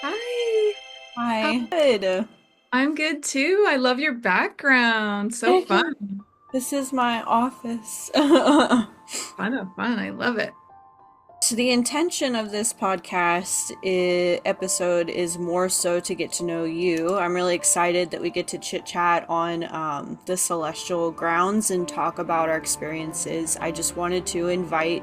Hi. How- Hi. Good. I'm good too. I love your background. So Thank fun. you. This is my office. Fun. I love it. So the intention of this episode is more so to get to know you. I'm really excited that we get to chit chat on the celestial grounds and talk about our experiences. I just wanted to invite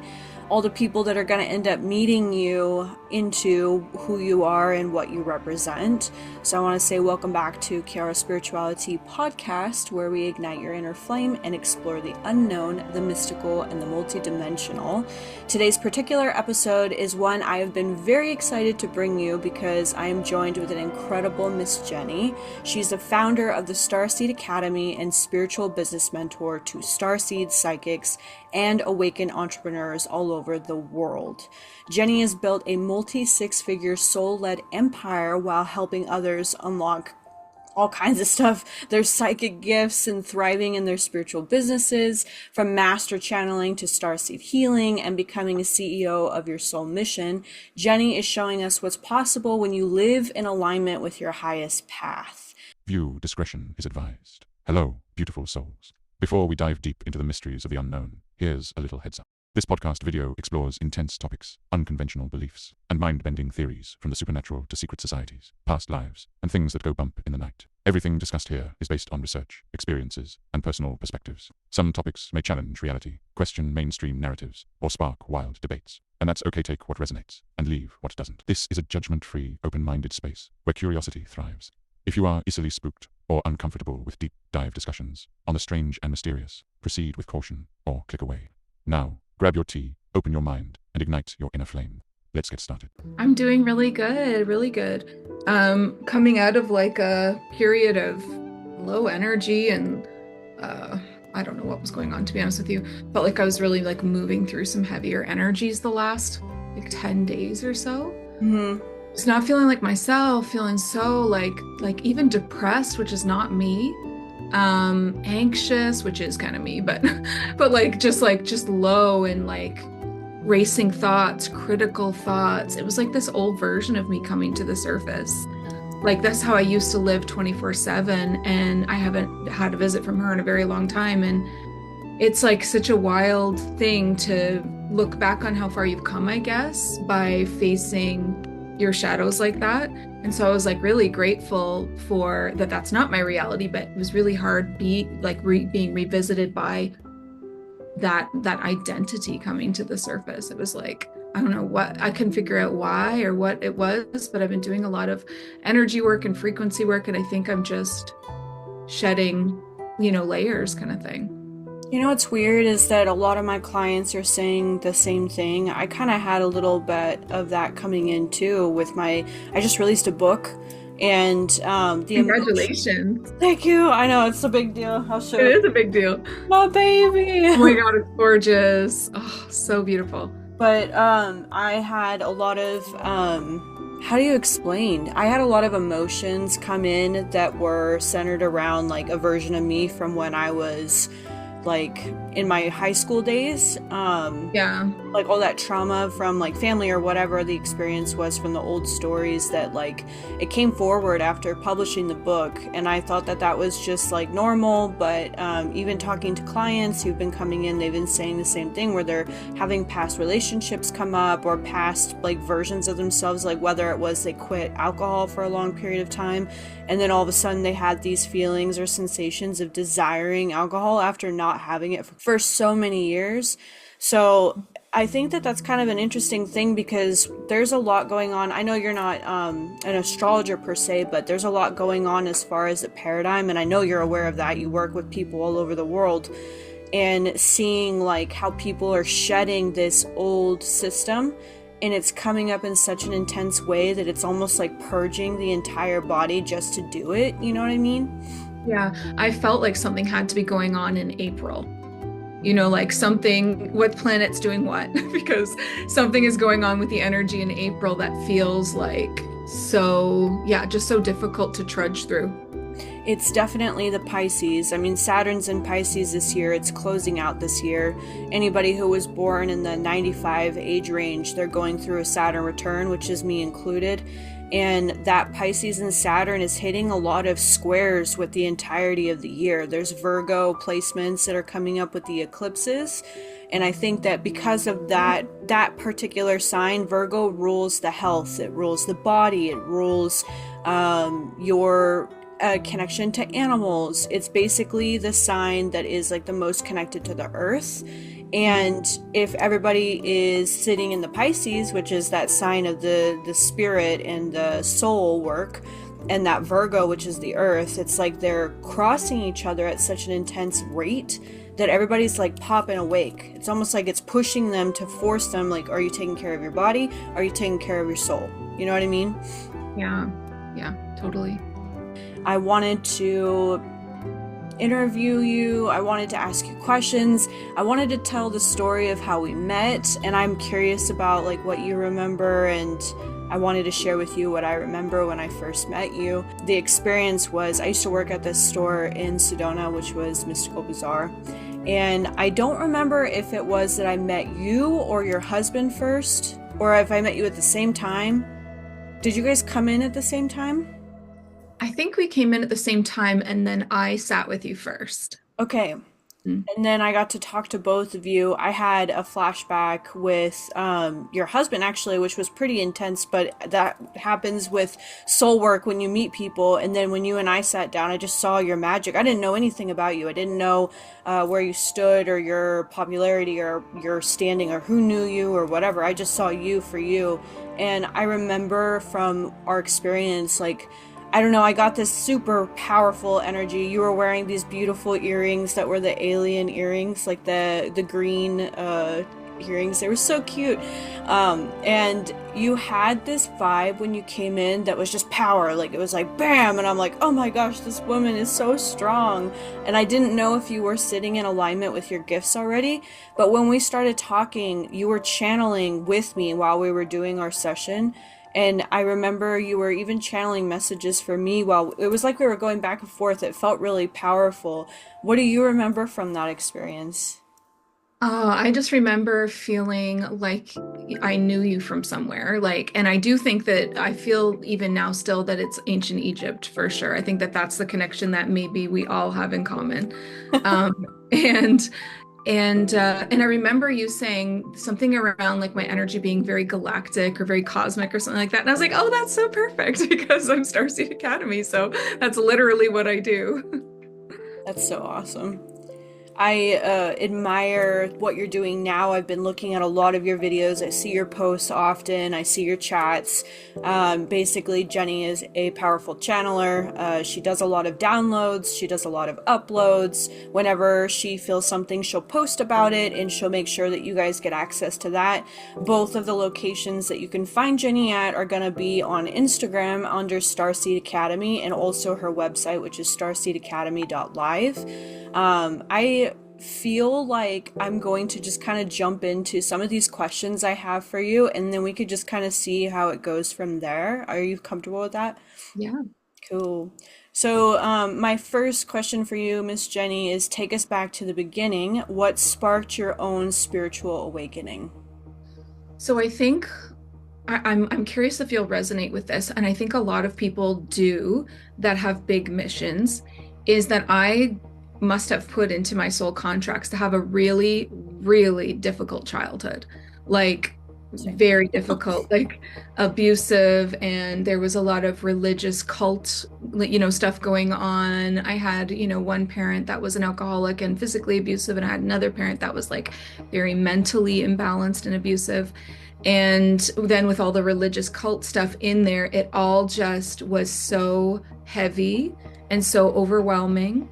all the people that are going to end up meeting you into who you are and what you represent. So I want to say welcome back to Kiara Spirituality podcast, where we ignite your inner flame and explore the unknown, the mystical, and the multidimensional. Today's particular episode is one I have been very excited to bring you because I am joined with an incredible Miss Jenny. She's the founder of the Starseed Academy and spiritual business mentor to Starseed psychics and awakened entrepreneurs all over the world. Jenny has built a multi-six-figure soul-led empire while helping others unlock all kinds of stuff, their psychic gifts, and thriving in their spiritual businesses, from master channeling to Starseed Healing and becoming a CEO of your soul mission. Jenny is showing us what's possible when you live in alignment with your highest path. View discretion is advised. Hello, beautiful souls. Before we dive deep into the mysteries of the unknown, here's a little heads up. This podcast video explores intense topics, unconventional beliefs, and mind-bending theories from the supernatural to secret societies, past lives, and things that go bump in the night. Everything discussed here is based on research, experiences, and personal perspectives. Some topics may challenge reality, question mainstream narratives, or spark wild debates. And that's okay. Take what resonates and leave what doesn't. This is a judgment-free, open-minded space where curiosity thrives. If you are easily spooked or uncomfortable with deep dive discussions on the strange and mysterious, proceed with caution or click away. Now, grab your tea, open your mind, and ignite your inner flame. Let's get started. I'm doing really good, really good. Coming out of like a period of low energy and I don't know what was going on, to be honest with you. Felt like I was really like moving through some heavier energies the last like 10 days or so. Mm-hmm. Just not feeling like myself, feeling so like even depressed, which is not me. Anxious, which is kind of me, but but just low and like racing thoughts, critical thoughts. It was like this old version of me coming to the surface. Like that's how I used to live 24/7, and I haven't had a visit from her in a very long time. And it's like such a wild thing to look back on how far you've come, I guess, by facing your shadows like that. And so I was like really grateful for that. That's not my reality, but it was really hard being revisited by that identity coming to the surface. It was like, I don't know what, I couldn't figure out why or what it was, but I've been doing a lot of energy work and frequency work, and I think I'm just shedding, layers kind of thing. You know what's weird is that a lot of my clients are saying the same thing. I kind of had a little bit of that coming in too with I just released a book, and Congratulations. Thank you. I know it's a big deal. I'll show It is a big deal. my baby. Oh my God, it's gorgeous. Oh, so beautiful. But I had a lot of how do you explain? I had a lot of emotions come in that were centered around like a version of me from when I was like in my high school days. Yeah. Like all that trauma from like family or whatever the experience was from the old stories that like it came forward after publishing the book, and I thought that was just like normal. But even talking to clients who've been coming in, they've been saying the same thing, where they're having past relationships come up or past like versions of themselves, like whether it was they quit alcohol for a long period of time and then all of a sudden they had these feelings or sensations of desiring alcohol after not having it for so many years. So I think that's kind of an interesting thing because there's a lot going on. I know you're not an astrologer per se, but there's a lot going on as far as the paradigm, and I know you're aware of that. You work with people all over the world, and seeing like how people are shedding this old system, and it's coming up in such an intense way that it's almost like purging the entire body just to do it. You know what I mean? Yeah. I felt like something had to be going on in April. Like something, what planet's doing what, because something is going on with the energy in April that feels like so, yeah, just so difficult to trudge through. It's definitely the Pisces. I mean, Saturn's in Pisces this year. It's closing out this year. Anybody who was born in the 95 age range, they're going through a Saturn return, which is me included. And that Pisces and Saturn is hitting a lot of squares with the entirety of the year. There's Virgo placements that are coming up with the eclipses. And I think that because of that particular sign, Virgo rules the health, it rules the body, it rules your connection to animals. It's basically the sign that is like the most connected to the earth. And if everybody is sitting in the Pisces, which is that sign of the spirit and the soul work, and that Virgo, which is the earth, it's like they're crossing each other at such an intense rate that everybody's like popping awake. It's almost like it's pushing them to force them, like, are you taking care of your body? Are you taking care of your soul? You know what I mean? Yeah, yeah, totally. I wanted to interview you. I wanted to ask you questions. I wanted to tell the story of how we met, and I'm curious about like what you remember, and I wanted to share with you what I remember when I first met you. The experience was I used to work at this store in Sedona, which was Mystical Bazaar, and I don't remember if it was that I met you or your husband first, or if I met you at the same time. Did you guys come in at the same time? I think we came in at the same time and then I sat with you first. Okay. Mm. And then I got to talk to both of you. I had a flashback with your husband, actually, which was pretty intense, but that happens with soul work when you meet people. And then when you and I sat down, I just saw your magic. I didn't know anything about you. I didn't know where you stood or your popularity or your standing or who knew you or whatever. I just saw you for you. And I remember from our experience, like, I don't know, I got this super powerful energy. You were wearing these beautiful earrings that were the alien earrings, like the green earrings. They were so cute. And you had this vibe when you came in that was just power. Like, it was like, bam! And I'm like, oh my gosh, this woman is so strong. And I didn't know if you were sitting in alignment with your gifts already. But when we started talking, you were channeling with me while we were doing our session. And I remember you were even channeling messages for me while it was like we were going back and forth. It felt really powerful. What do you remember from that experience? I just remember feeling like I knew you from somewhere. Like, and I do think that I feel even now still that it's ancient Egypt for sure. I think that that's the connection that maybe we all have in common. Um, and and I remember you saying something around like my energy being very galactic or very cosmic or something like that. And I was like, oh, that's so perfect because I'm Starseed Academy. So that's literally what I do. That's so awesome. I admire what you're doing now. I've been looking at a lot of your videos. I see your posts often. I see your chats. Basically, Jenny is a powerful channeler. She does a lot of downloads. She does a lot of uploads. Whenever she feels something, she'll post about it, and she'll make sure that you guys get access to that. Both of the locations that you can find Jenny at are going to be on Instagram under Starseed Academy, and also her website, which is starseedacademy.live. I feel like I'm going to just kind of jump into some of these questions I have for you, and then we could just kind of see how it goes from there. Are you comfortable with that? Yeah. Cool. So, my first question for you, Miss Jenny, is take us back to the beginning. What sparked your own spiritual awakening? So I think I'm curious if you'll resonate with this, and I think a lot of people do that have big missions, is that I must have put into my soul contracts to have a really, really difficult childhood. Like very difficult, like abusive, and there was a lot of religious cult, stuff going on. I had, one parent that was an alcoholic and physically abusive, and I had another parent that was like very mentally imbalanced and abusive. And then with all the religious cult stuff in there, it all just was so heavy and so overwhelming.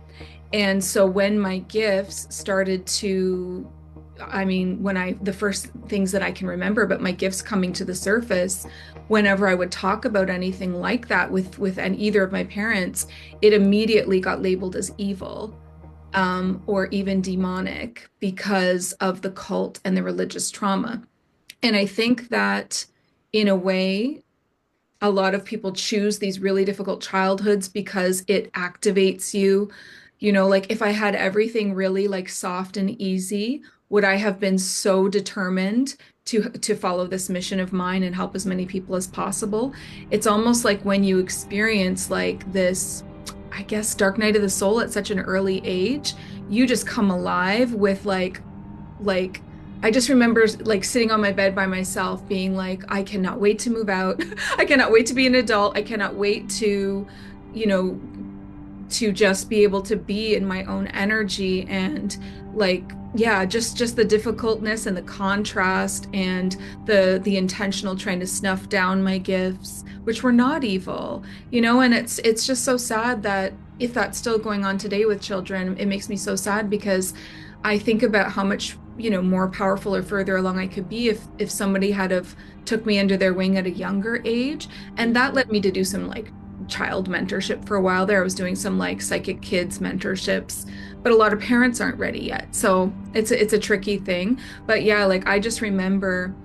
And so when my gifts started to, I mean, the first things that I can remember, but my gifts coming to the surface, whenever I would talk about anything like that with either of my parents, it immediately got labeled as evil, or even demonic because of the cult and the religious trauma. And I think that in a way, a lot of people choose these really difficult childhoods because it activates you. You know, like if I had everything really like soft and easy, would I have been so determined to follow this mission of mine and help as many people as possible? It's almost like when you experience like this, I guess, dark night of the soul at such an early age, you just come alive with like I just remember like sitting on my bed by myself being like, I cannot wait to move out. I cannot wait to be an adult. I cannot wait to, you know, to just be able to be in my own energy. And like, yeah, just the difficultness and the contrast and the intentional trying to snuff down my gifts, which were not evil, you know. And it's just so sad that if that's still going on today with children, it makes me so sad because I think about how much, you know, more powerful or further along I could be if somebody had have took me under their wing at a younger age. And that led me to do some like child mentorship for a while there. I was doing some like psychic kids mentorships, but a lot of parents aren't ready yet. So it's a tricky thing. But yeah, like I just remember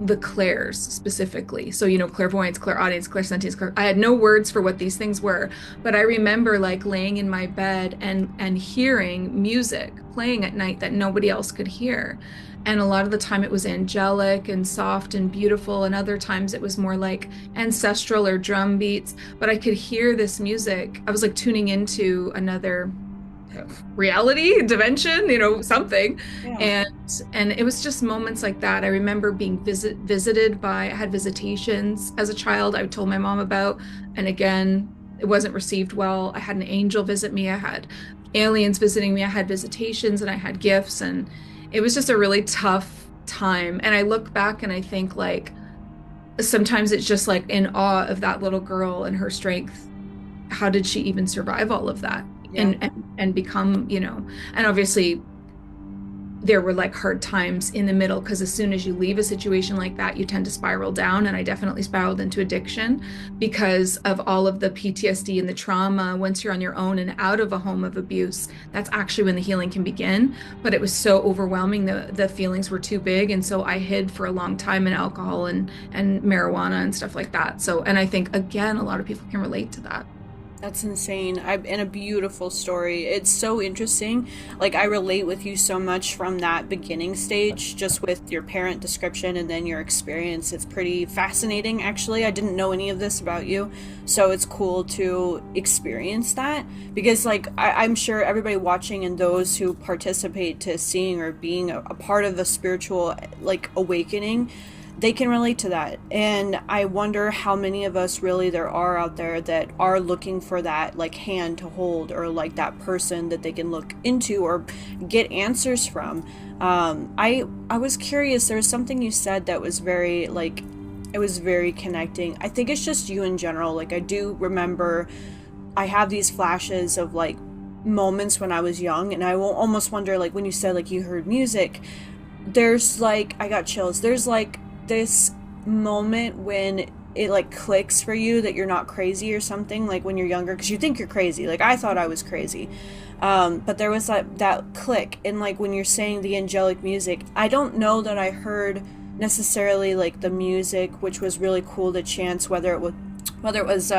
the clairs specifically. So, you know, clairvoyance, clairaudience, clairsentience, I had no words for what these things were, but I remember like laying in my bed and hearing music playing at night that nobody else could hear. And a lot of the time it was angelic and soft and beautiful, and other times it was more like ancestral or drum beats, but I could hear this music. I was like tuning into another reality dimension, you know, something. Yeah. And it was just moments like that. I remember being visited by, I had visitations as a child I told my mom about, and again it wasn't received well. I had an angel visit me, I had aliens visiting me, I had visitations, and I had gifts, and it was just a really tough time. And I look back and I think like sometimes it's just like in awe of that little girl and her strength. How did she even survive all of that? Yeah. And become, you know, and obviously there were like hard times in the middle, because as soon as you leave a situation like that, you tend to spiral down. And I definitely spiraled into addiction because of all of the PTSD and the trauma. Once you're on your own and out of a home of abuse, that's actually when the healing can begin. But it was so overwhelming, the feelings were too big, and so I hid for a long time in alcohol and marijuana and stuff like that. So, and I think again a lot of people can relate to that. That's insane. And a beautiful story. It's so interesting. Like, I relate with you so much from that beginning stage, just with your parent description and then your experience. It's pretty fascinating, actually. I didn't know any of this about you. So it's cool to experience that because, like, I'm sure everybody watching and those who participate to seeing or being a part of the spiritual, like, awakening, they can relate to that. And I wonder how many of us really there are out there that are looking for that like hand to hold, or like that person that they can look into or get answers from. I was curious, there was something you said that was very like, it was very connecting. I think it's just you in general. Like, I do remember I have these flashes of like moments when I was young, and I will almost wonder, like when you said like you heard music, there's like, I got chills. There's like this moment when it like clicks for you that you're not crazy or something, like when you're younger, because you think you're crazy. Like, I thought I was crazy, but there was that click. And like when you're saying the angelic music, I don't know that I heard necessarily like the music, which was really cool to chance, whether it was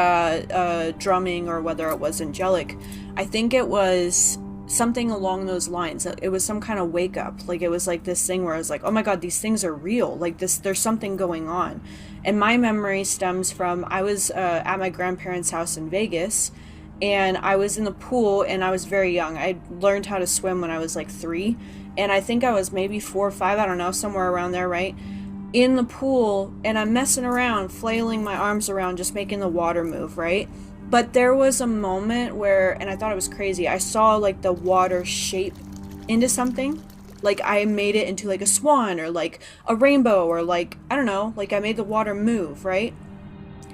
drumming or whether it was angelic. I think it was something along those lines. It was some kind of wake up. Like, it was like this thing where I was like, oh my God, these things are real. Like, this, there's something going on. And my memory stems from, I was at my grandparents' house in Vegas, and I was in the pool, and I was very young. I learned how to swim when I was like 3, and I think I was maybe 4 or 5, I don't know, somewhere around there, right? In the pool, and I'm messing around, flailing my arms around, just making the water move, right? But there was a moment where, and I thought it was crazy, I saw like the water shape into something. Like, I made it into like a swan or like a rainbow, or like, I don't know, like I made the water move, right?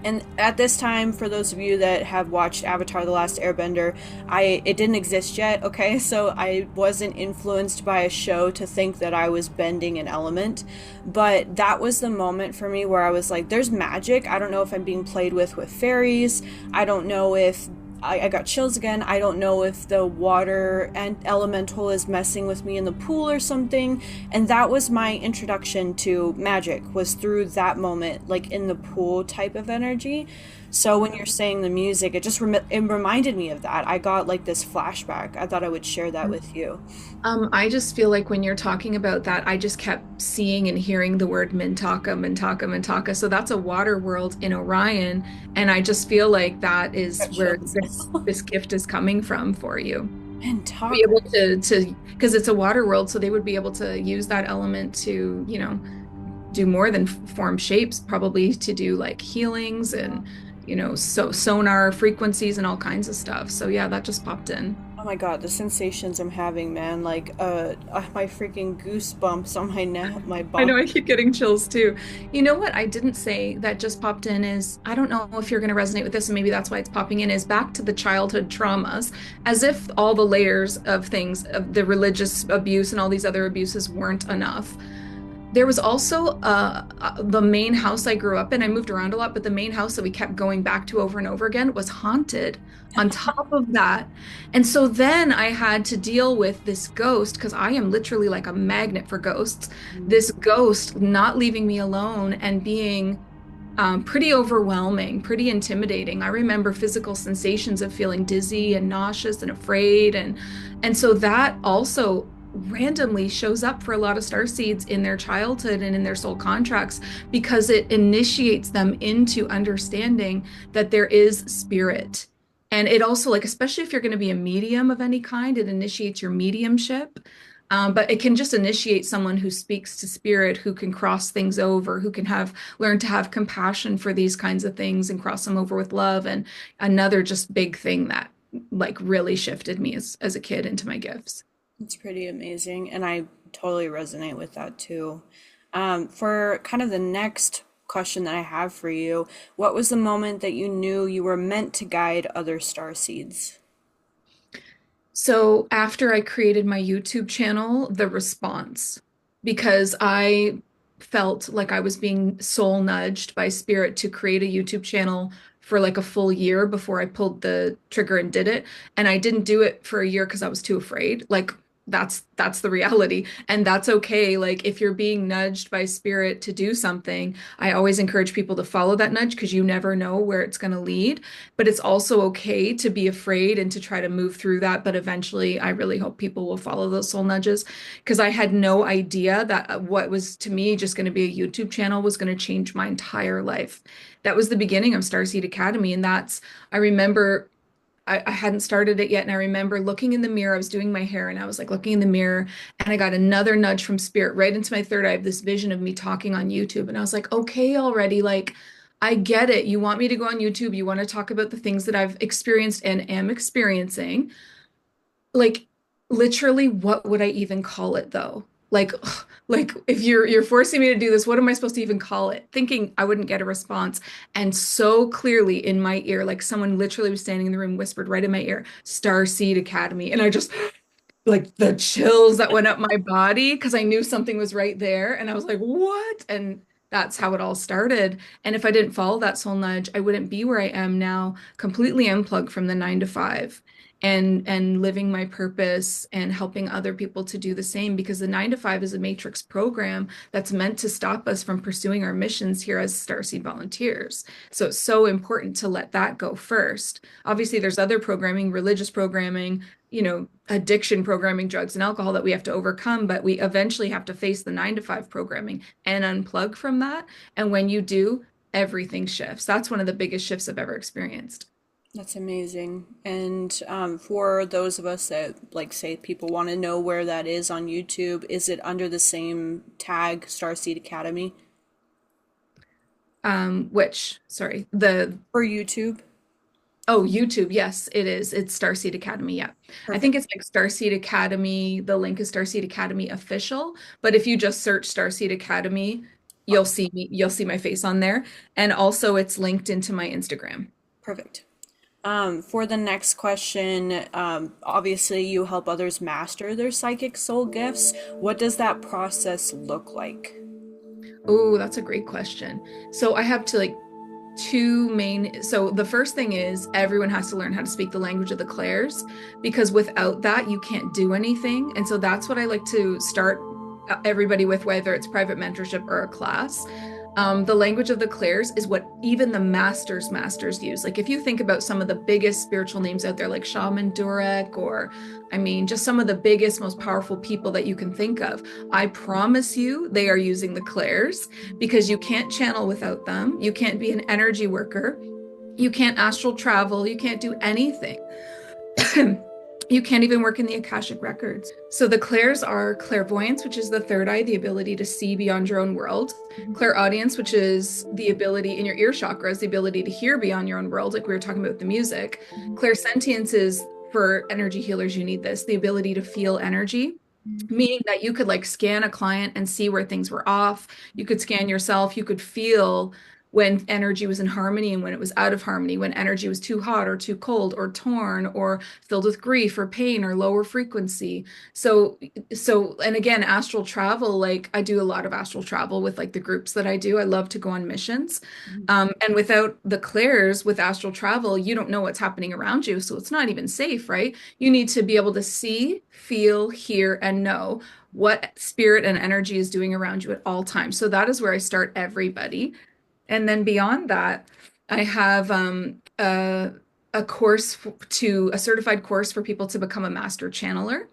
And at this time, for those of you that have watched Avatar: The Last Airbender, it didn't exist yet, okay? So I wasn't influenced by a show to think that I was bending an element. But that was the moment for me where I was like, there's magic. I don't know if I'm being played with fairies. I don't know if I got chills again. I don't know if the water and elemental is messing with me in the pool or something. And that was my introduction to magic, was through that moment, like in the pool type of energy. So when you're saying the music, it just it reminded me of that. I got like this flashback. I thought I would share that with you. I just feel like when you're talking about that, I just kept seeing and hearing the word Mintaka, Mintaka, Mintaka. So that's a water world in Orion, and I just feel like that is Got where chills. this gift is coming from for you. And Be talk. able to because it's a water world, so they would be able to use that element to, do more than form shapes, probably to do like healings and, so sonar frequencies and all kinds of stuff. So yeah, that just popped in. Oh my god, the sensations I'm having, man. Like, my freaking goosebumps on my neck, my I bum. know I keep getting chills too. You know what I didn't say that just popped in is I don't know if you're going to resonate with this, and maybe that's why it's popping in, is back to the childhood traumas, as if all the layers of things, of the religious abuse and all these other abuses weren't enough. There was also the main house I grew up in. I moved around a lot, but the main house that we kept going back to over and over again was haunted on top of that. And so then I had to deal with this ghost because I am literally like a magnet for ghosts. This ghost not leaving me alone and being pretty overwhelming, pretty intimidating. I remember physical sensations of feeling dizzy and nauseous and afraid, and so that also randomly shows up for a lot of starseeds in their childhood and in their soul contracts because it initiates them into understanding that there is spirit. And it also, like, especially if you're going to be a medium of any kind, it initiates your mediumship. But it can just initiate someone who speaks to spirit, who can cross things over, who can have learn to have compassion for these kinds of things and cross them over with love. And another just big thing that like really shifted me as a kid into my gifts. It's pretty amazing, and I totally resonate with that too. For kind of the next question that I have for you, what was the moment that you knew you were meant to guide other star seeds? So after I created my YouTube channel, the response, because I felt like I was being soul nudged by spirit to create a YouTube channel for like a full year before I pulled the trigger and did it. And I didn't do it for a year because I was too afraid. Like that's the reality. And that's okay. Like if you're being nudged by spirit to do something, I always encourage people to follow that nudge because you never know where it's going to lead. But it's also okay to be afraid and to try to move through that. But eventually, I really hope people will follow those soul nudges because I had no idea that what was to me just going to be a YouTube channel was going to change my entire life. That was the beginning of Starseed Academy. And I remember I hadn't started it yet. And I remember looking in the mirror, I was doing my hair and I was like looking in the mirror and I got another nudge from spirit right into my third eye of this vision of me talking on YouTube. And I was like, okay, already, like, I get it. You want me to go on YouTube. You want to talk about the things that I've experienced and am experiencing. Like, literally, what would I even call it though? Like, like if you're forcing me to do this, what am I supposed to even call it? Thinking I wouldn't get a response. And so clearly in my ear, like someone literally was standing in the room, whispered right in my ear, Starseed Academy. And I just like the chills that went up my body because I knew something was right there. And I was like, what? And that's how it all started. And if I didn't follow that soul nudge, I wouldn't be where I am now, completely unplugged from the 9 to 5 and living my purpose and helping other people to do the same because the 9 to 5 is a matrix program that's meant to stop us from pursuing our missions here as Starseed volunteers. So it's so important to let that go first. Obviously, there's other programming, religious programming, addiction programming, drugs and alcohol that we have to overcome, but we eventually have to face the 9 to 5 programming and unplug from that. And when you do, everything shifts. That's one of the biggest shifts I've ever experienced. That's amazing. And for those of us that, like, say people want to know where that is on YouTube, is it under the same tag, Starseed Academy? Sorry, the For YouTube? Oh, YouTube. Yes, it is. It's Starseed Academy. Yeah. I think Perfect. it's like Starseed Academy. The link is Starseed Academy official. But if you just search Starseed Academy, you'll Awesome. see me, you'll see my face on there. And also it's linked into my Instagram. Perfect. For the next question, obviously you help others master their psychic soul gifts. What does that process look like? Oh, that's a great question. So I have to like So the first thing is everyone has to learn how to speak the language of the clairs, because without that you can't do anything. And so that's what I like to start everybody with, whether it's private mentorship or a class. The language of the clairs is what even the masters use. Like if you think about some of the biggest spiritual names out there, like Shaman Durek, or I mean, just some of the biggest, most powerful people that you can think of, I promise you they are using the clairs, because you can't channel without them. You can't be an energy worker. You can't astral travel. You can't do anything. You can't even work in the Akashic records. So the clairs are clairvoyance, which is the third eye, the ability to see beyond your own world. Clairaudience, which is the ability in your ear chakras, the ability to hear beyond your own world, like we were talking about with the music. Clairsentience is, for energy healers, you need this, the ability to feel energy. Meaning that you could like scan a client and see where things were off. You could scan yourself. You could feel when energy was in harmony and when it was out of harmony, when energy was too hot or too cold or torn or filled with grief or pain or lower frequency. And again, astral travel, like I do a lot of astral travel with like the groups that I do. I love to go on missions. And without the clairs with astral travel, you don't know what's happening around you. So it's not even safe, right? You need to be able to see, feel, hear, and know what spirit and energy is doing around you at all times. So that is where I start everybody. And then beyond that, I have a course a certified course for people to become a master channeler.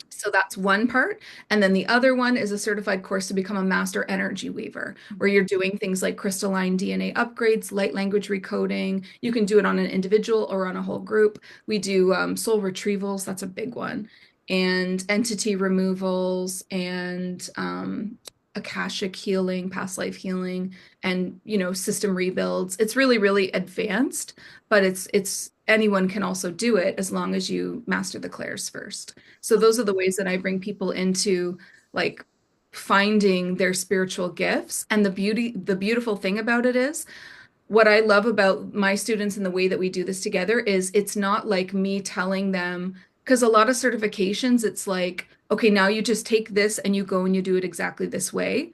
So that's one part. And then the other one is a certified course to become a master energy weaver, where you're doing things like crystalline DNA upgrades, light language recoding. You can do it on an individual or on a whole group. We do soul retrievals. That's a big one. And entity removals and Akashic healing, past life healing, and system rebuilds. It's really, really advanced, but it's anyone can also do it as long as you master the clairs first. So those are the ways that I bring people into like finding their spiritual gifts. And the beautiful thing about it is, what I love about my students and the way that we do this together is it's not like me telling them, because a lot of certifications, it's like, okay, now you just take this and you go and you do it exactly this way.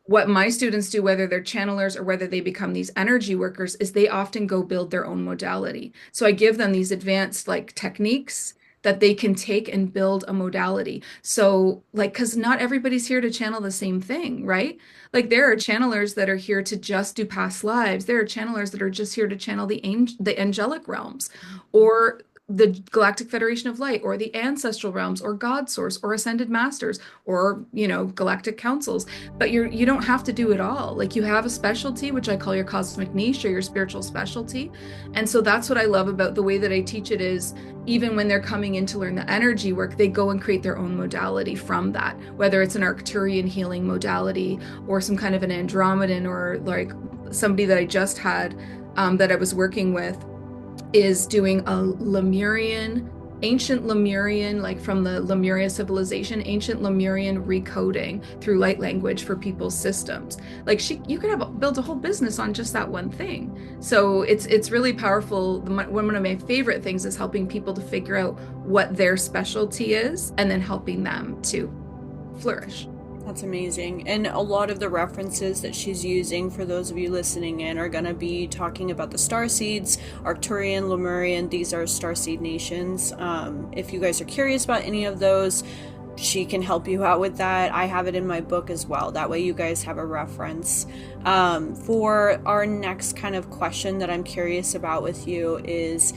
What my students do, whether they're channelers or whether they become these energy workers, is they often go build their own modality. So I give them these advanced like techniques that they can take and build a modality. So like, because not everybody's here to channel the same thing, right? Like there are channelers that are here to just do past lives. There are channelers that are just here to channel the angelic realms, or the Galactic Federation of Light, or the ancestral realms, or God Source, or ascended masters, or galactic councils. But you don't have to do it all. Like you have a specialty, which I call your cosmic niche or your spiritual specialty. And so that's what I love about the way that I teach it, is even when they're coming in to learn the energy work, they go and create their own modality from that, whether it's an Arcturian healing modality or some kind of an Andromedan, or like somebody that I just had that I was working with is doing a ancient Lemurian, like from the Lemuria civilization, ancient Lemurian recoding through light language for people's systems. Like you could build a whole business on just that one thing. So it's really powerful. One of my favorite things is helping people to figure out what their specialty is and then helping them to flourish. That's amazing. And a lot of the references that she's using, for those of you listening in, are going to be talking about the Starseeds, Arcturian, Lemurian. These are Starseed nations. If you guys are curious about any of those, she can help you out with that. I have it in my book as well. That way you guys have a reference. For our next kind of question that I'm curious about with you is,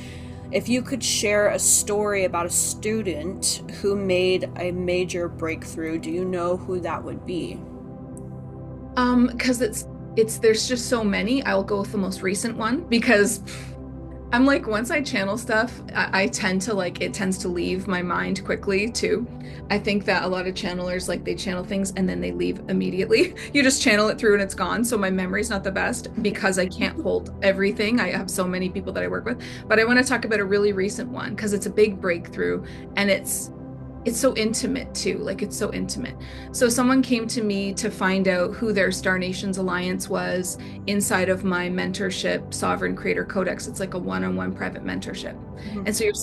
if you could share a story about a student who made a major breakthrough, do you know who that would be? Because there's just so many. I'll go with the most recent one, because I'm like, once I channel stuff, I tend to it tends to leave my mind quickly too. I think that a lot of channelers, like, they channel things and then they leave immediately. You just channel it through and it's gone. So my memory's not the best because I can't hold everything. I have so many people that I work with, but I want to talk about a really recent one because it's a big breakthrough and it's so intimate too. Like, it's so intimate. So someone came to me to find out who their Star Nations Alliance was inside of my mentorship Sovereign Creator Codex. It's like a one-on-one private mentorship. Mm-hmm. And so your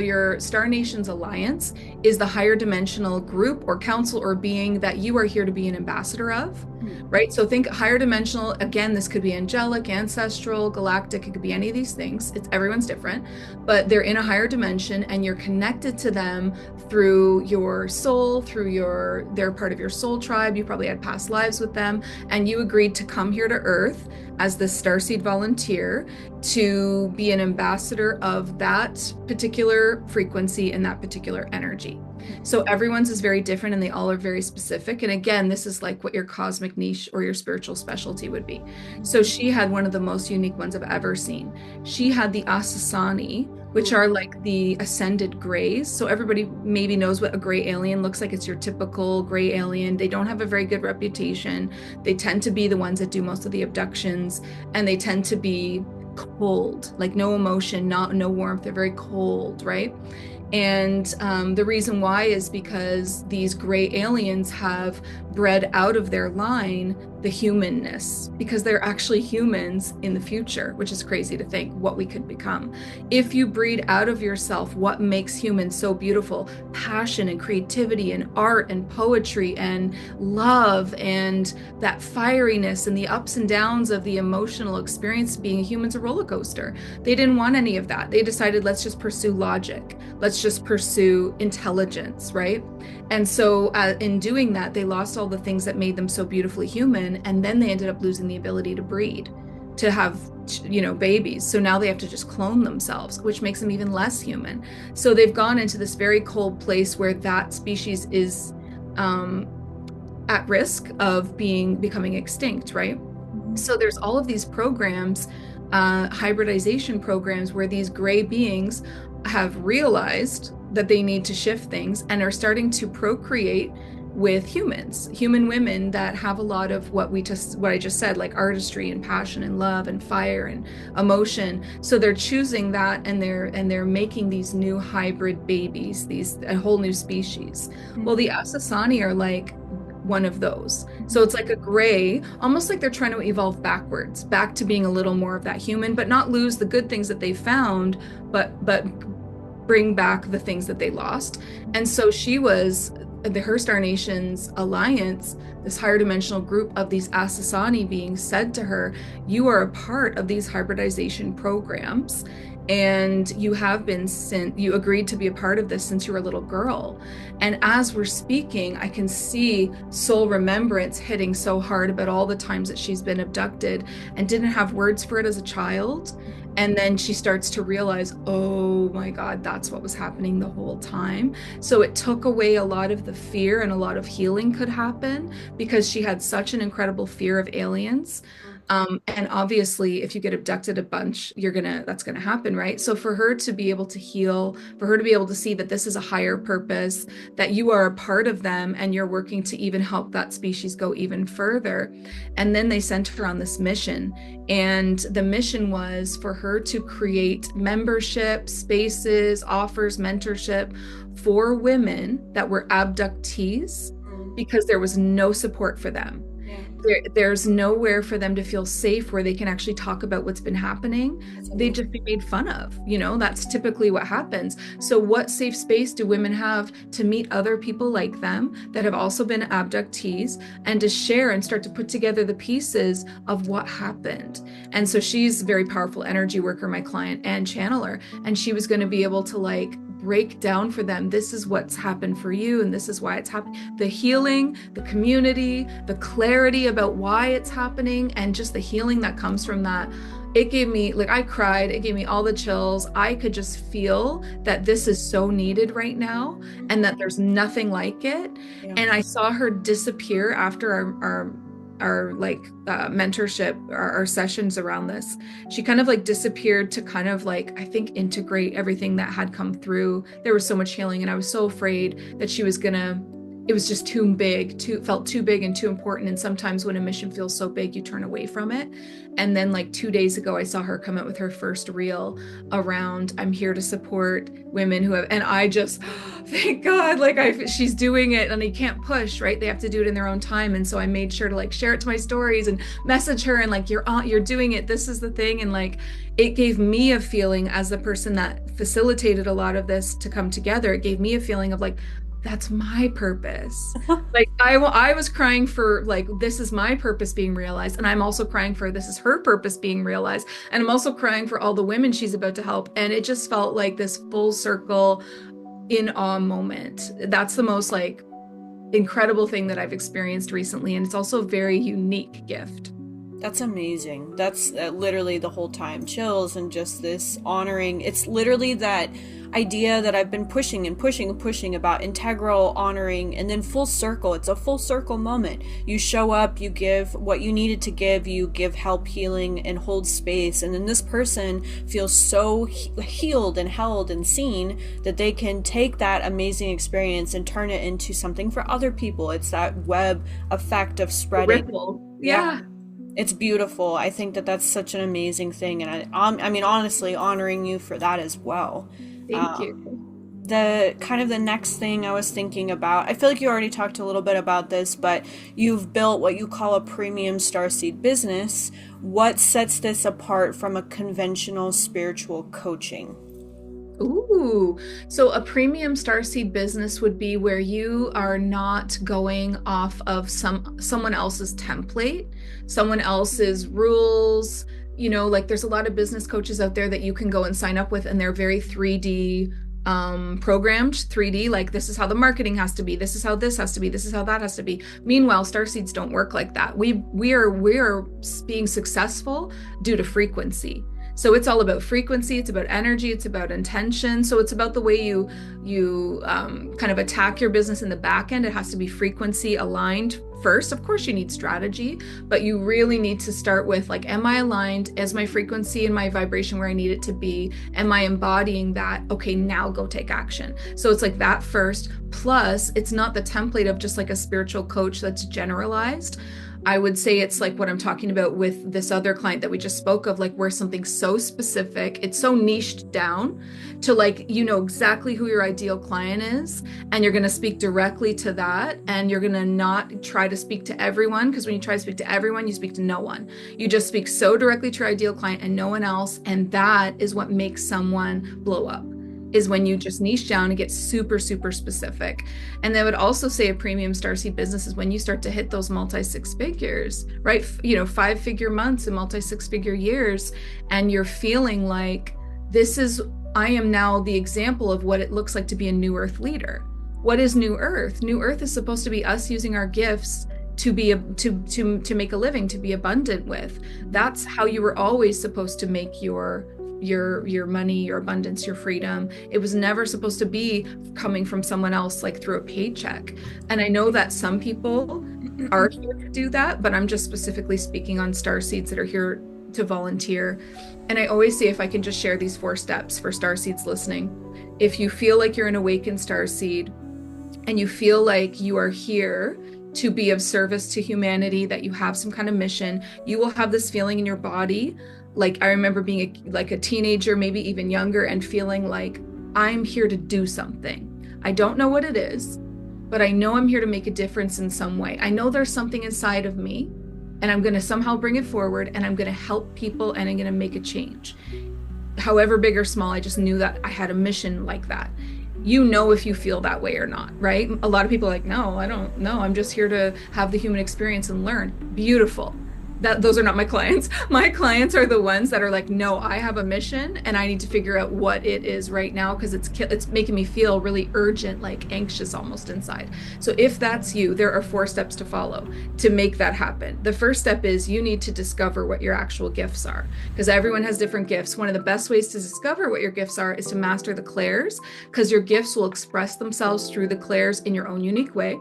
your Star Nations Alliance is the higher dimensional group or council or being that you are here to be an ambassador of. right? So think higher dimensional. Again, this could be angelic, ancestral, galactic. It could be any of these things. Everyone's different, but they're in a higher dimension, and you're connected to them through your soul, they're part of your soul tribe. You probably had past lives with them, and you agreed to come here to Earth as the Starseed volunteer to be an ambassador of that particular frequency and that particular energy. So everyone's is very different, and they all are very specific. And again, this is like what your cosmic niche or your spiritual specialty would be. So she had one of the most unique ones I've ever seen. She had the Asasani, which are like the ascended grays. So everybody maybe knows what a gray alien looks like. It's your typical gray alien. They don't have a very good reputation. They tend to be the ones that do most of the abductions, and they tend to be cold, like no emotion, no warmth. They're very cold, right? And the reason why is because these gray aliens have bred out of their line the humanness, because they're actually humans in the future, which is crazy to think what we could become. If you breed out of yourself what makes humans so beautiful, passion and creativity and art and poetry and love and that fieriness and the ups and downs of the emotional experience, being a human's a roller coaster. They didn't want any of that. They decided, let's just pursue logic. Let's just pursue intelligence, right? And so in doing that, they lost all the things that made them so beautifully human. And then they ended up losing the ability to breed, to have, babies. So now they have to just clone themselves, which makes them even less human. So they've gone into this very cold place where that species is at risk of becoming extinct, right? So there's all of these programs, hybridization programs, where these gray beings have realized that they need to shift things and are starting to procreate with human women that have a lot of what I just said, like artistry and passion and love and fire and emotion. So they're choosing that, and they're making these new hybrid babies, a whole new species. Well, the Asasani are like one of those. So it's like a gray, almost like they're trying to evolve backwards, back to being a little more of that human, but not lose the good things that they found, but bring back the things that they lost. And so she was her Star Nations alliance, this higher dimensional group of these Asasani beings, said to her, you are a part of these hybridization programs, and you agreed to be a part of this since you were a little girl. And as we're speaking, I can see soul remembrance hitting so hard about all the times that she's been abducted and didn't have words for it as a child. And then she starts to realize, oh my God, that's what was happening the whole time. So it took away a lot of the fear, and a lot of healing could happen because she had such an incredible fear of aliens. And obviously, if you get abducted a bunch, that's gonna happen, right? So for her to be able to heal, for her to be able to see that this is a higher purpose, that you are a part of them, and you're working to even help that species go even further. And then they sent her on this mission. And the mission was for her to create membership spaces, offers, mentorship for women that were abductees, because there was no support for them. There's nowhere for them to feel safe where they can actually talk about what's been happening. They'd just be made fun of. That's typically what happens. So what safe space do women have to meet other people like them that have also been abductees, and to share and start to put together the pieces of what happened? And so she's a very powerful energy worker, my client, and channeler. And she was going to be able to break down for them, this is what's happened for you, and this is why it's happened. The healing, the community, the clarity about why it's happening, and just the healing that comes from that. It gave me, I cried, it gave me all the chills. I could just feel that this is so needed right now, and that there's nothing like it. Yeah. And I saw her disappear after our mentorship, our sessions around this. She kind of disappeared to kind of I think integrate everything that had come through. There was so much healing, and I was so afraid that she was it was just too big, felt too big and too important. And sometimes when a mission feels so big, you turn away from it. And then 2 days ago, I saw her come out with her first reel around, I'm here to support women who have, and I just, thank God, she's doing it, and they can't push, right? They have to do it in their own time. And so I made sure to share it to my stories and message her, and you're doing it. This is the thing. And it gave me a feeling, as the person that facilitated a lot of this to come together, it gave me a feeling of that's my purpose. Like I was crying for like, this is my purpose being realized. And I'm also crying for this is her purpose being realized. And I'm also crying for all the women she's about to help. And it just felt like this full circle in awe moment. That's the most like incredible thing that I've experienced recently. And it's also a very unique gift. That's amazing. That's literally the whole time chills and just this honoring. It's literally that idea that I've been pushing and pushing and pushing about integral honoring, and then full circle. It's a full circle moment. You show up, you give what you needed to give, you give help, healing, and hold space. And then this person feels so healed and held and seen that they can take that amazing experience and turn it into something for other people. It's that web effect of spreading. Ripple. Yeah. It's beautiful. I think that that's such an amazing thing, and I mean, honestly, honoring you for that as well. Thank you. The kind of the next thing I was thinking about, I feel like you already talked a little bit about this, but you've built what you call a premium starseed business. What sets this apart from a conventional spiritual coaching? Ooh, so a premium starseed business would be where you are not going off of someone else's template, someone else's rules. You know, like there's a lot of business coaches out there that you can go and sign up with, and they're very 3D programmed 3D, like this is how the marketing has to be, this is how this has to be, this is how that has to be. Meanwhile, starseeds don't work like that. We are being successful due to frequency. So it's all about frequency, it's about energy, it's about intention. So it's about the way you kind of attack your business in the back end. It has to be frequency aligned first. Of course, you need strategy, but you really need to start with like, am I aligned? Is my frequency and my vibration where I need it to be? Am I embodying that? Okay, now go take action. So it's like that first. Plus, it's not the template of just like a spiritual coach that's generalized. I would say it's like what I'm talking about with this other client that we just spoke of, like where something's so specific, it's so niched down to like, you know exactly who your ideal client is, and you're going to speak directly to that, and you're going to not try to speak to everyone, because when you try to speak to everyone, you speak to no one. You just speak so directly to your ideal client and no one else, and that is what makes someone blow up. Is when you just niche down and get super, super specific. And they would also say a premium starseed business is when you start to hit those multi 6 figures, right? You know, 5-figure months and multi 6-figure years. And you're feeling like I am now the example of what it looks like to be a new earth leader. What is new earth? New earth is supposed to be us using our gifts to be to make a living, to be abundant with. That's how you were always supposed to make your money, your abundance, your freedom. It was never supposed to be coming from someone else, like through a paycheck. And I know that some people are here to do that, but I'm just specifically speaking on starseeds that are here to volunteer. And I always say, if I can just share these 4 steps for starseeds listening. If you feel like you're an awakened starseed and you feel like you are here to be of service to humanity, that you have some kind of mission, you will have this feeling in your body. Like I remember being like a teenager, maybe even younger, and feeling like I'm here to do something. I don't know what it is, but I know I'm here to make a difference in some way. I know there's something inside of me, and I'm going to somehow bring it forward, and I'm going to help people, and I'm going to make a change. However big or small, I just knew that I had a mission like that. You know if you feel that way or not, right? A lot of people are like, no, I don't know. I'm just here to have the human experience and learn. Beautiful. Those are not my clients. My clients are the ones that are like, no, I have a mission and I need to figure out what it is right now, because it's making me feel really urgent, like anxious almost inside. So if that's you, there are 4 steps to follow to make that happen. The first step is you need to discover what your actual gifts are, because everyone has different gifts. One of the best ways to discover what your gifts are is to master the clairs, because your gifts will express themselves through the clairs in your own unique way.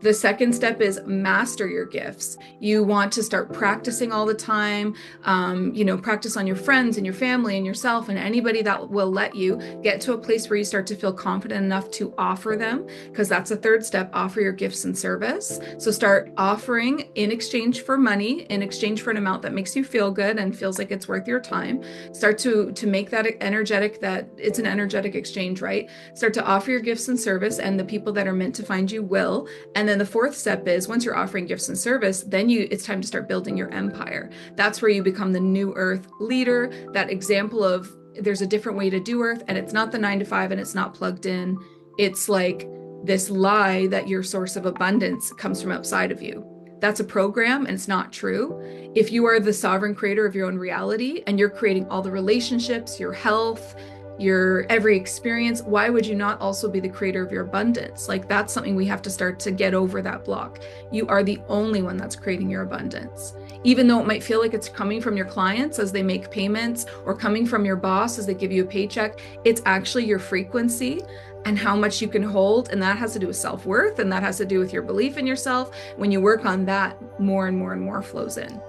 The second step is master your gifts. You want to start practicing all the time, practice on your friends and your family and yourself and anybody that will let you get to a place where you start to feel confident enough to offer them, because that's the third step, offer your gifts and service. So start offering in exchange for money, in exchange for an amount that makes you feel good and feels like it's worth your time. Start to make that energetic, that it's an energetic exchange, right? Start to offer your gifts and service, and the people that are meant to find you will. And then the fourth step is, once you're offering gifts and service, then it's time to start building your empire. That's where you become the new earth leader, that example of there's a different way to do earth, and it's not the 9 to 5 and it's not plugged in. It's like this lie that your source of abundance comes from outside of you. That's a program and it's not true. If you are the sovereign creator of your own reality and you're creating all the relationships, your health, your every experience, why would you not also be the creator of your abundance? Like, that's something we have to start to get over that block. You are the only one that's creating your abundance. Even though it might feel like it's coming from your clients as they make payments or coming from your boss as they give you a paycheck, it's actually your frequency and how much you can hold. And that has to do with self-worth, and that has to do with your belief in yourself. When you work on that, more and more and more flows in.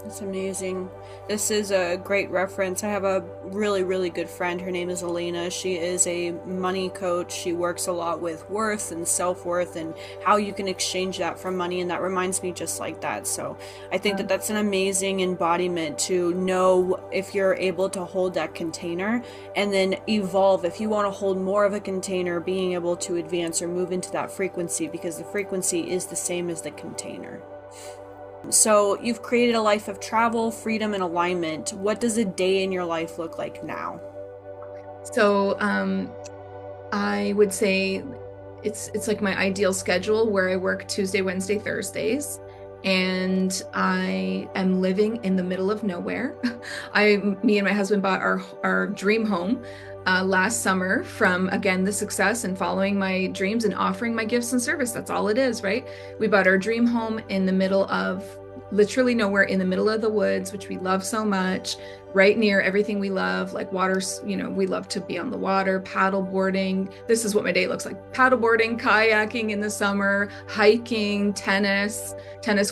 That's amazing. This is a great reference. I have a really, really good friend. Her name is Elena. She is a money coach. She works a lot with worth and self-worth and how you can exchange that for money. And that reminds me just like that. So I think that that's an amazing embodiment to know if you're able to hold that container and then evolve. If you want to hold more of a container, being able to advance or move into that frequency, because the frequency is the same as the container. So you've created a life of travel, freedom, and alignment. What does a day in your life look like now? So I would say it's like my ideal schedule where I work Tuesday, Wednesday, Thursdays, and I am living in the middle of nowhere. Me and my husband bought our dream home last summer from, again, the success and following my dreams and offering my gifts and service. That's all it is, right? We bought our dream home in the middle of literally nowhere, in the middle of the woods, which we love so much, right near everything we love, like water. We love to be on the water, paddle boarding. This is what my day looks like: paddle boarding, kayaking in the summer, hiking, tennis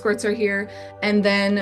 courts are here. And then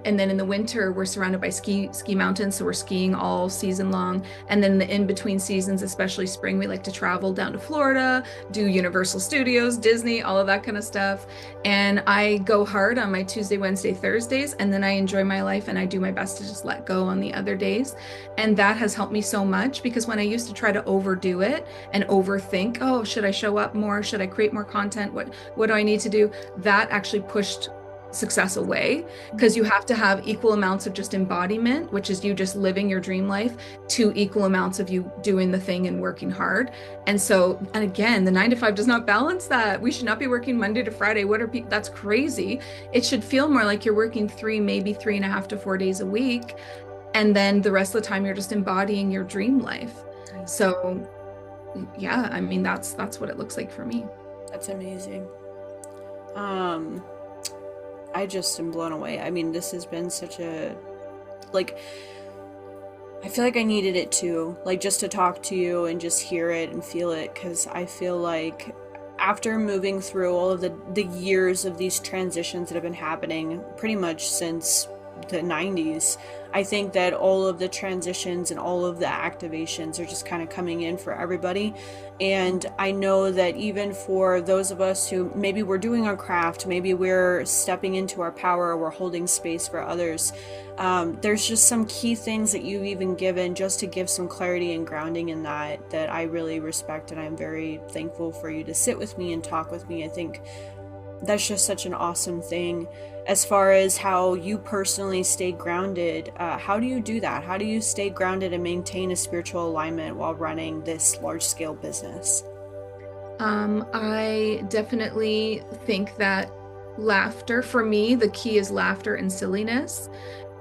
in the winter, we're surrounded by ski mountains. So we're skiing all season long. And then in between seasons, especially spring, we like to travel down to Florida, do Universal Studios, Disney, all of that kind of stuff. And I go hard on my Tuesday, Wednesday, Thursdays, and then I enjoy my life and I do my best to just let go on the other days. And that has helped me so much, because when I used to try to overdo it and overthink, oh, should I show up more? Should I create more content? What do I need to do? That actually pushed success away, because you have to have equal amounts of just embodiment, which is you just living your dream life, to equal amounts of you doing the thing and working hard. And again, the 9 to 5 does not balance that. We should not be working Monday to Friday. That's crazy. It should feel more like you're working 3, maybe 3.5 to 4 days a week. And then the rest of the time you're just embodying your dream life. So yeah, I mean, that's what it looks like for me. That's amazing. I just am blown away. I mean, this has been such a, I feel like I needed it too, just to talk to you and just hear it and feel it, because I feel like after moving through all of the years of these transitions that have been happening pretty much since the 90s, I think that all of the transitions and all of the activations are just kind of coming in for everybody. And I know that even for those of us who maybe we're doing our craft, maybe we're stepping into our power, or we're holding space for others, there's just some key things that you've even given just to give some clarity and grounding in that I really respect. And I'm very thankful for you to sit with me and talk with me. I think that's just such an awesome thing. As far as how you personally stay grounded, how do you do that? How do you stay grounded and maintain a spiritual alignment while running this large-scale business? I definitely think that laughter, for me, the key is laughter and silliness.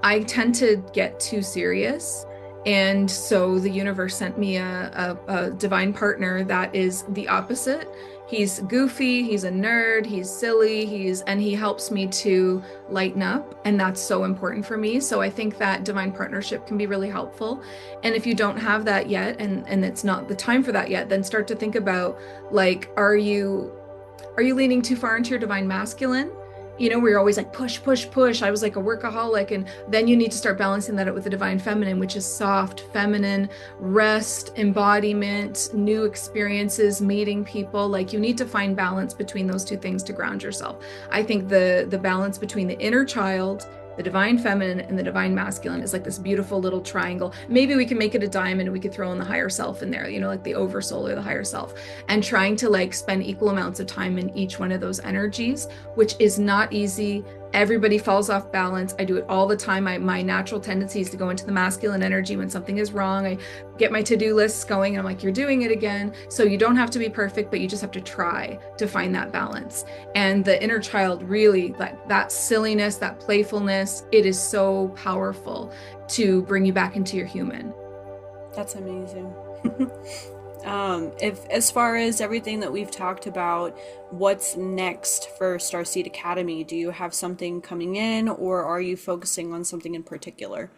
I tend to get too serious. And so the universe sent me a divine partner that is the opposite. He's goofy, he's a nerd, he's silly, and he helps me to lighten up. And that's so important for me. So I think that divine partnership can be really helpful. And if you don't have that yet, and it's not the time for that yet, then start to think about, are you leaning too far into your divine masculine? We're always like push, push, push. I was like a workaholic. And then you need to start balancing that out with the divine feminine, which is soft, feminine, rest, embodiment, new experiences, meeting people. You need to find balance between those two things to ground yourself. I think the balance between the inner child, the divine feminine, and the divine masculine is like this beautiful little triangle. Maybe we can make it a diamond and we could throw in the higher self in there, like the oversoul or the higher self, and trying to spend equal amounts of time in each one of those energies, which is not easy. Everybody falls off balance. I do it all the time. My natural tendency is to go into the masculine energy when something is wrong. I get my to-do lists going and I'm like, you're doing it again. So you don't have to be perfect, but you just have to try to find that balance. And the inner child really, like that silliness, that playfulness, it is so powerful to bring you back into your human. That's amazing. If as far as everything that we've talked about, what's next for Starseed Academy? Do you have something coming in, or are you focusing on something in particular?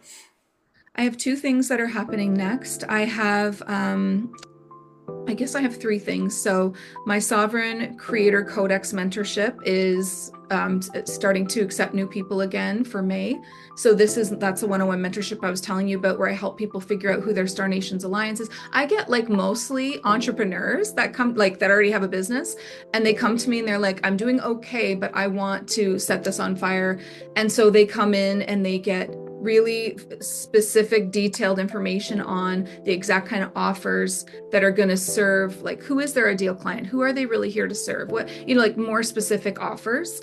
I have two things that are happening next. I guess I have three things. So my Sovereign Creator Codex mentorship is starting to accept new people again for May. So that's a one-on-one mentorship I was telling you about, where I help people figure out who their Star Nations alliance is. I get like mostly entrepreneurs that come, like that already have a business, and they come to me and they're like, I'm doing okay, but I want to set this on fire. And so they come in and they get really specific, detailed information on the exact kind of offers that are going to serve, like, who is their ideal client? Who are they really here to serve? What, like more specific offers.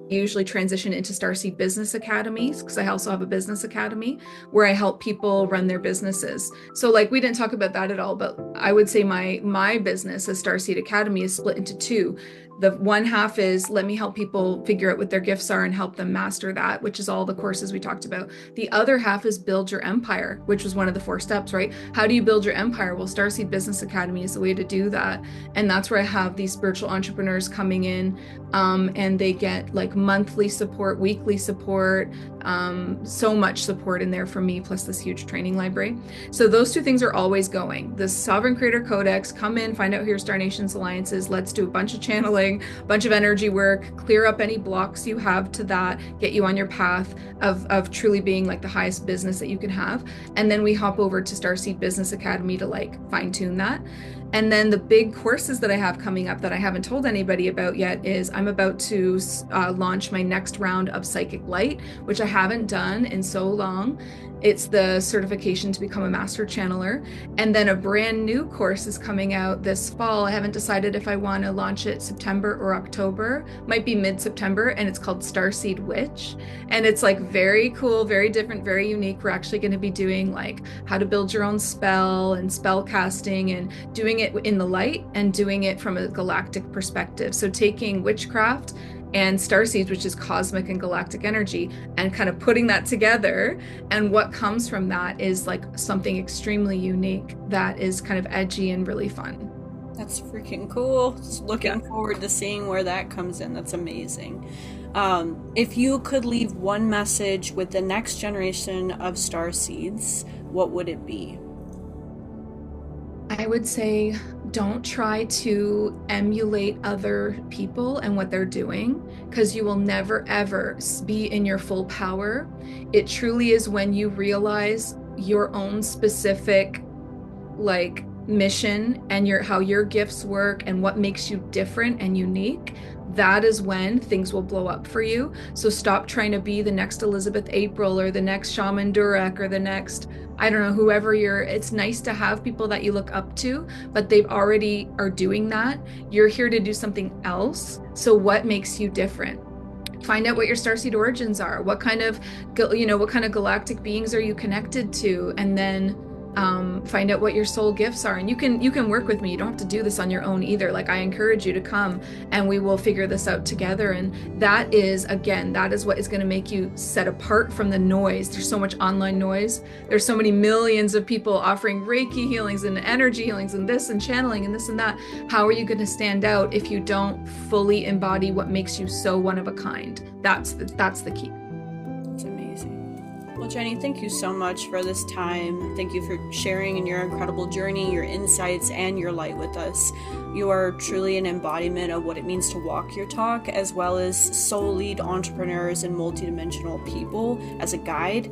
Usually transition into Starseed Business Academies, because I also have a business academy where I help people run their businesses. So like, we didn't talk about that at all, but I would say my business as Starseed Academy is split into two. The one half is let me help people figure out what their gifts are and help them master that, which is all the courses we talked about. The other half is build your empire, which was one of the 4 steps, right? How do you build your empire? Well, Starseed Business Academy is the way to do that. And that's where I have these spiritual entrepreneurs coming in, and they get like monthly support, weekly support, so much support in there from me, plus this huge training library. So those two things are always going. The Sovereign Creator Codex, come in, find out who your Star Nations alliance is. Let's do a bunch of channeling, a bunch of energy work, clear up any blocks you have to that, get you on your path of truly being like the highest business that you can have. And then we hop over to Starseed Business Academy to like fine tune that. And then the big courses that I have coming up that I haven't told anybody about yet is I'm about to launch my next round of Psychic Light, which I haven't done in so long. It's the certification to become a master channeler. And then a brand new course is coming out this fall. I haven't decided if I want to launch it September or October, might be mid-September, and it's called Starseed Witch. And it's like very cool, very different, very unique. We're actually going to be doing like how to build your own spell and spell casting, and doing it in the light and doing it from a galactic perspective. So taking witchcraft and starseeds, which is cosmic and galactic energy, and kind of putting that together, and what comes from that is like something extremely unique that is kind of edgy and really fun. That's freaking cool. Just looking forward to seeing where that comes in. That's amazing. If you could leave one message with the next generation of Starseeds, what would it be? I would say don't try to emulate other people and what they're doing, because you will never ever be in your full power. It truly is when you realize your own specific like mission and how your gifts work and what makes you different and unique. That is when things will blow up for you. So stop trying to be the next Elizabeth April or the next Shaman Durek or the next, I don't know, whoever it's nice to have people that you look up to, but they've already are doing that. You're here to do something else. So what makes you different? Find out what your starseed origins are. What kind of galactic beings are you connected to? And then find out what your soul gifts are. And you can work with me. You don't have to do this on your own either. Like, I encourage you to come and we will figure this out together. And that is what is going to make you set apart from the noise. There's so much online noise. There's so many millions of people offering Reiki healings and energy healings and this and channeling and this and that. How are you going to stand out if you don't fully embody what makes you so one of a kind? That's the key. Well, Jenny, thank you so much for this time. Thank you for sharing in your incredible journey, your insights, and your light with us. You are truly an embodiment of what it means to walk your talk, as well as soul lead entrepreneurs and multidimensional people as a guide.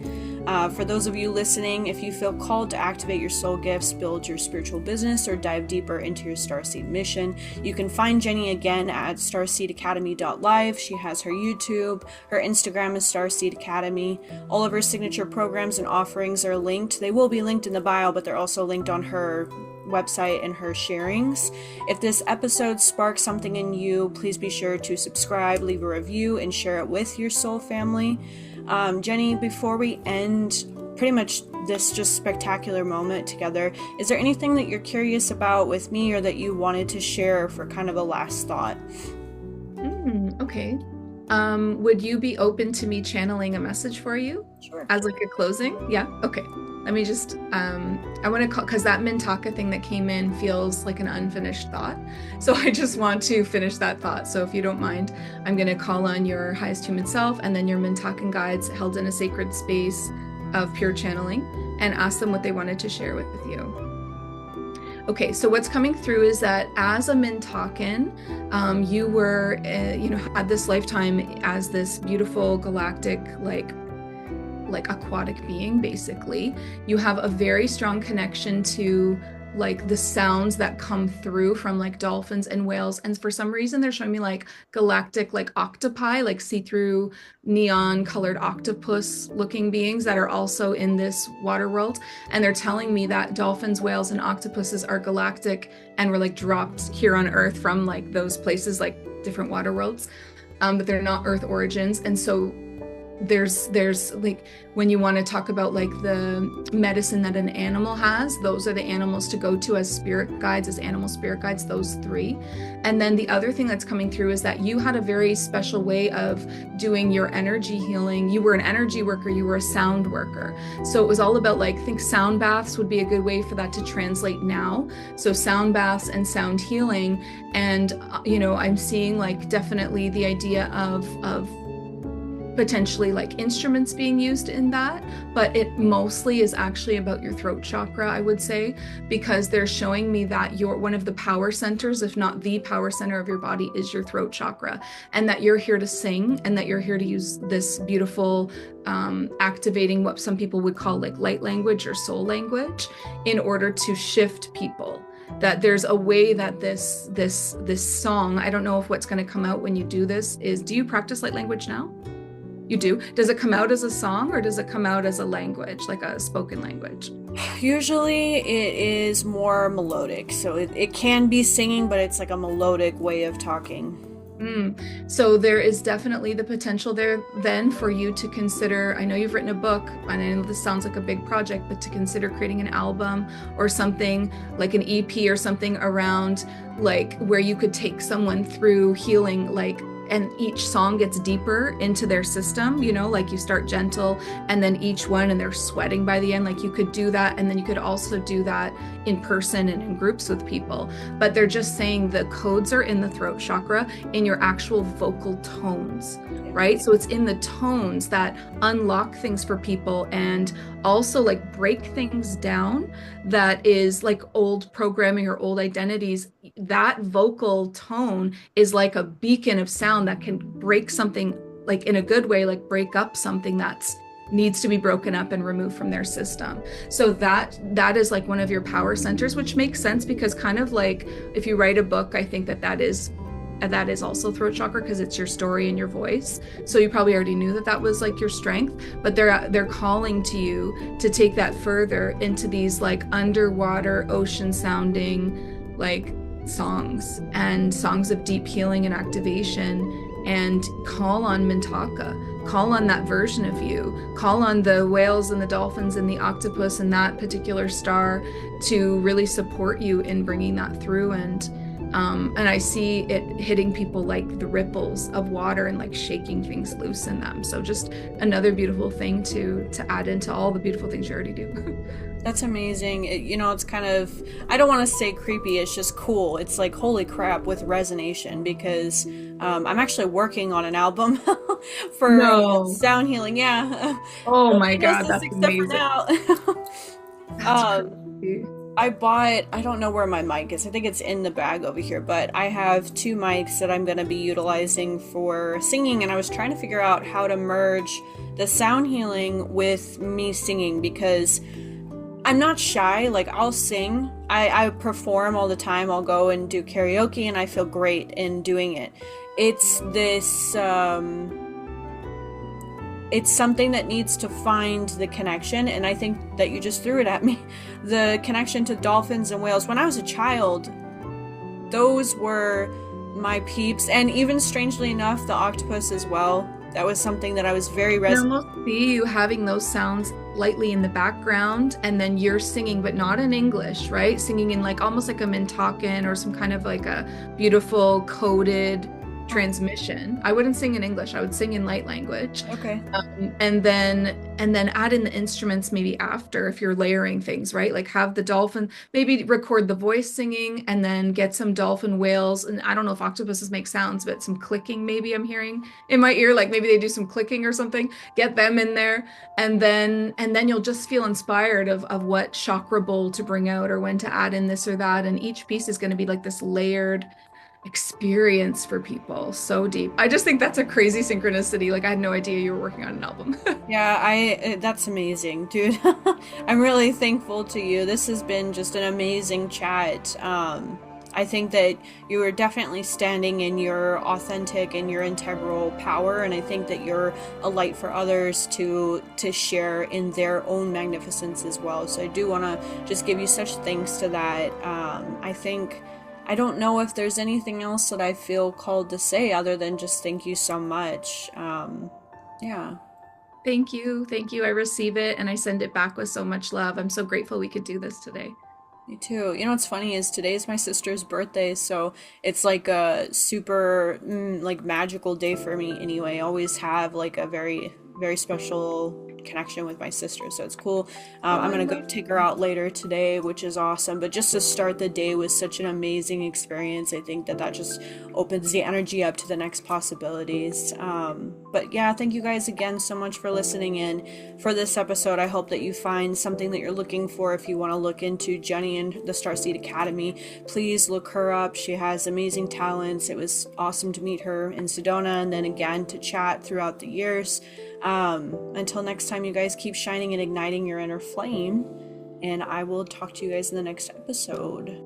For those of you listening, if you feel called to activate your soul gifts, build your spiritual business, or dive deeper into your Starseed mission, you can find Jenny again at starseedacademy.live. She has her YouTube. Her Instagram is Starseed Academy. All of her signature programs and offerings are linked. They will be linked in the bio, but they're also linked on her website and her sharings. If this episode sparks something in you, please be sure to subscribe, leave a review, and share it with your soul family. Jenny, before we end pretty much this just spectacular moment together, is there anything that you're curious about with me or that you wanted to share for kind of a last thought? Okay. Would you be open to me channeling a message for you? Sure. As like a closing? Yeah. Okay. Let me just, I want to call, because that Mintaka thing that came in feels like an unfinished thought. So I just want to finish that thought. So if you don't mind, I'm going to call on your highest human self and then your Mintakan guides held in a sacred space of pure channeling and ask them what they wanted to share with you. Okay, so what's coming through is that as a Mintakan, you were, had this lifetime as this beautiful galactic, like aquatic being, basically. You have a very strong connection to like the sounds that come through from like dolphins and whales. And for some reason, they're showing me like galactic, like octopi, like see-through neon colored octopus looking beings that are also in this water world. And they're telling me that dolphins, whales, and octopuses are galactic and were like dropped here on Earth from like those places, like different water worlds, but they're not Earth origins. And so there's like when you want to talk about like the medicine that an animal has, those are the animals to go to as spirit guides, as animal spirit guides, those three. And then the other thing that's coming through is that you had a very special way of doing your energy healing. You were an energy worker, you were a sound worker. So it was all about like, I think sound baths would be a good way for that to translate now. So sound baths and sound healing. And I'm seeing like definitely the idea of potentially like instruments being used in that, but it mostly is actually about your throat chakra, I would say, because they're showing me that you're one of the power centers, if not the power center of your body, is your throat chakra, and that you're here to sing and that you're here to use this beautiful activating what some people would call like light language or soul language in order to shift people. That there's a way that this song, I don't know if what's going to come out when you do this is, do you practice light language now? You do? Does it come out as a song or does it come out as a language, like a spoken language? Usually it is more melodic. So it can be singing, but it's like a melodic way of talking. So there is definitely the potential there then for you to consider, I know you've written a book, and I know this sounds like a big project, but to consider creating an album or something like an EP or something around like where you could take someone through healing, like, and each song gets deeper into their system, like you start gentle and then each one and they're sweating by the end. Like you could do that. And then you could also do that in person and in groups with people. But they're just saying the codes are in the throat chakra in your actual vocal tones, right? So it's in the tones that unlock things for people and also like break things down that is like old programming or old identities. That vocal tone is like a beacon of sound that can break something, like in a good way, like break up something that's needs to be broken up and removed from their system. So that is like one of your power centers, which makes sense because kind of like if you write a book, I think that is also throat chakra because it's your story and your voice. So you probably already knew that was like your strength, but they're calling to you to take that further into these like underwater ocean sounding like songs and songs of deep healing and activation, and call on Mintaka, call on that version of you, call on the whales and the dolphins and the octopus and that particular star to really support you in bringing that through. And I see it hitting people like the ripples of water and like shaking things loose in them. So just another beautiful thing to add into all the beautiful things you already do. That's amazing. It's kind of, I don't want to say creepy, it's just cool. It's like, holy crap, with resonation, because I'm actually working on an album for sound healing. Yeah. Oh my God, that's amazing. I don't know where my mic is. I think it's in the bag over here, but I have 2 mics that I'm going to be utilizing for singing, and I was trying to figure out how to merge the sound healing with me singing, because I'm not shy. Like, I'll sing. I perform all the time. I'll go and do karaoke, and I feel great in doing it. It's this it's something that needs to find the connection. And I think that you just threw it at me. The connection to dolphins and whales. When I was a child, those were my peeps. And even strangely enough, the octopus as well. That was something that I was very I almost see you having those sounds lightly in the background, and then you're singing, but not in English, right? Singing in like almost like a Mintakan or some kind of like a beautiful coded transmission. I wouldn't sing in English. I would sing in light language. Okay. And then add in the instruments maybe after if you're layering things, right? Like have the dolphin, maybe record the voice singing and then get some dolphin whales. And I don't know if octopuses make sounds, but some clicking maybe I'm hearing in my ear, like maybe they do some clicking or something. Get them in there, and then you'll just feel inspired of what chakra bowl to bring out or when to add in this or that. And each piece is going to be like this layered experience for people. So deep. I just think that's a crazy synchronicity. Like I had no idea you were working on an album. Yeah, that's amazing, dude. I'm really thankful to you. This has been just an amazing chat. I think that you are definitely standing in your authentic and your integral power, and I think that you're a light for others to share in their own magnificence as well. So I do want to just give you such thanks to that. I don't know if there's anything else that I feel called to say other than just thank you so much. Yeah. Thank you. Thank you. I receive it and I send it back with so much love. I'm so grateful we could do this today. Me too. You know what's funny is today's my sister's birthday, so it's like a super like magical day for me anyway. I always have like a very, very special connection with my sister, so it's cool. I'm gonna go take her out later today, which is awesome, but just to start the day with such an amazing experience, I think that just opens the energy up to the next possibilities. But yeah, thank you guys again so much for listening in for this episode. I hope that you find something that you're looking for. If you want to look into Jenny and the Starseed Academy, please look her up. She has amazing talents. It was awesome to meet her in Sedona and then again to chat throughout the years. Until next time, you guys keep shining and igniting your inner flame, and I will talk to you guys in the next episode.